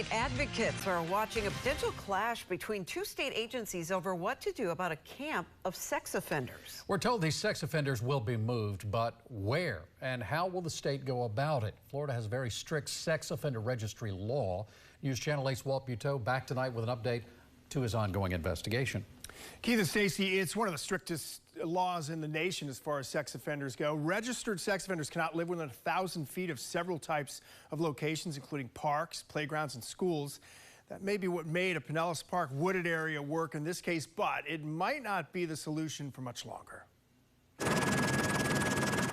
Inmate advocates are watching a potential clash between two state agencies over what to do about a camp of sex offenders. We're told these sex offenders will be moved, but where and how will the state go about it? Florida has a very strict sex offender registry law. News Channel 8's Walt Buteau back tonight with an update to his ongoing investigation. Keith and Stacy, it's one of the strictest laws in the nation as far as sex offenders go. Registered sex offenders cannot live within 1,000 feet of several types of locations, including parks, playgrounds, and schools. That may be what made a Pinellas Park wooded area work in this case, but it might not be the solution for much longer.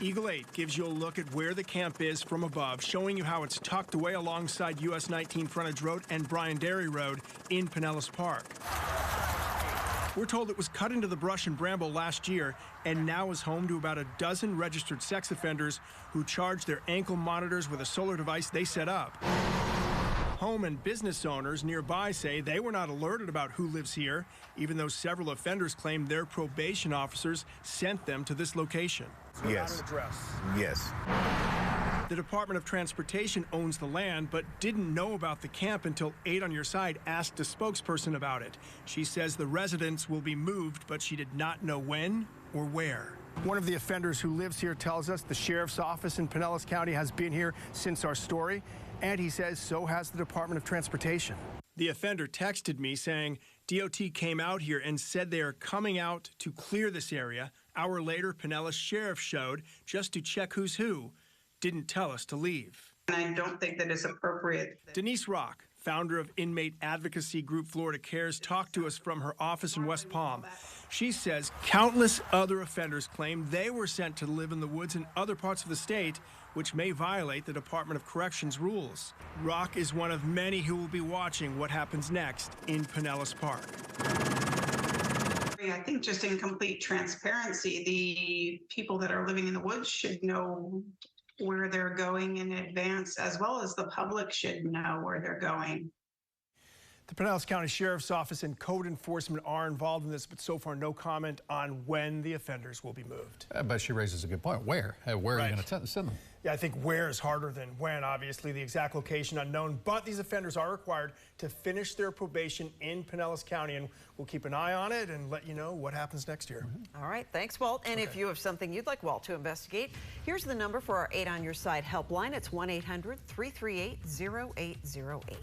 Eagle 8 gives you a look at where the camp is from above, showing you how it's tucked away alongside US 19 Frontage Road and Bryan Dairy Road in Pinellas Park. We're told it was cut into the brush and bramble last year and now is home to about a dozen registered sex offenders who charge their ankle monitors with a solar device they set up. Home and business owners nearby say they were not alerted about who lives here, even though several offenders claim their probation officers sent them to this location. Yes. Without an address. Yes. The Department of Transportation owns the land, but didn't know about the camp until 8 on Your Side asked a spokesperson about it. She says the residents will be moved, but she did not know when or where. One of the offenders who lives here tells us the sheriff's office in Pinellas County has been here since our story, and he says so has the Department of Transportation. The offender texted me saying DOT came out here and said they are coming out to clear this area. Hour later, Pinellas Sheriff showed just to check who's who. Didn't tell us to leave. I don't think that it's appropriate. Denise Rock, founder of inmate advocacy group Florida Cares, talked to us from her office in West Palm. She says countless other offenders claim they were sent to live in the woods in other parts of the state, which may violate the Department of Corrections rules. Rock is one of many who will be watching what happens next in Pinellas Park. I think just in complete transparency, the people that are living in the woods should know where they're going in advance, as well as the public should know where they're going. The Pinellas County Sheriff's Office and code enforcement are involved in this, but so far no comment on when the offenders will be moved. But she raises a good point. Where? Where are you going to send them? Yeah, I think where is harder than when, obviously. The exact location unknown, but these offenders are required to finish their probation in Pinellas County, and we'll keep an eye on it and let you know what happens next year. All right, thanks, Walt. And if you have something you'd like Walt to investigate, here's the number for our 8 on Your Side helpline. It's 1-800-338-0808.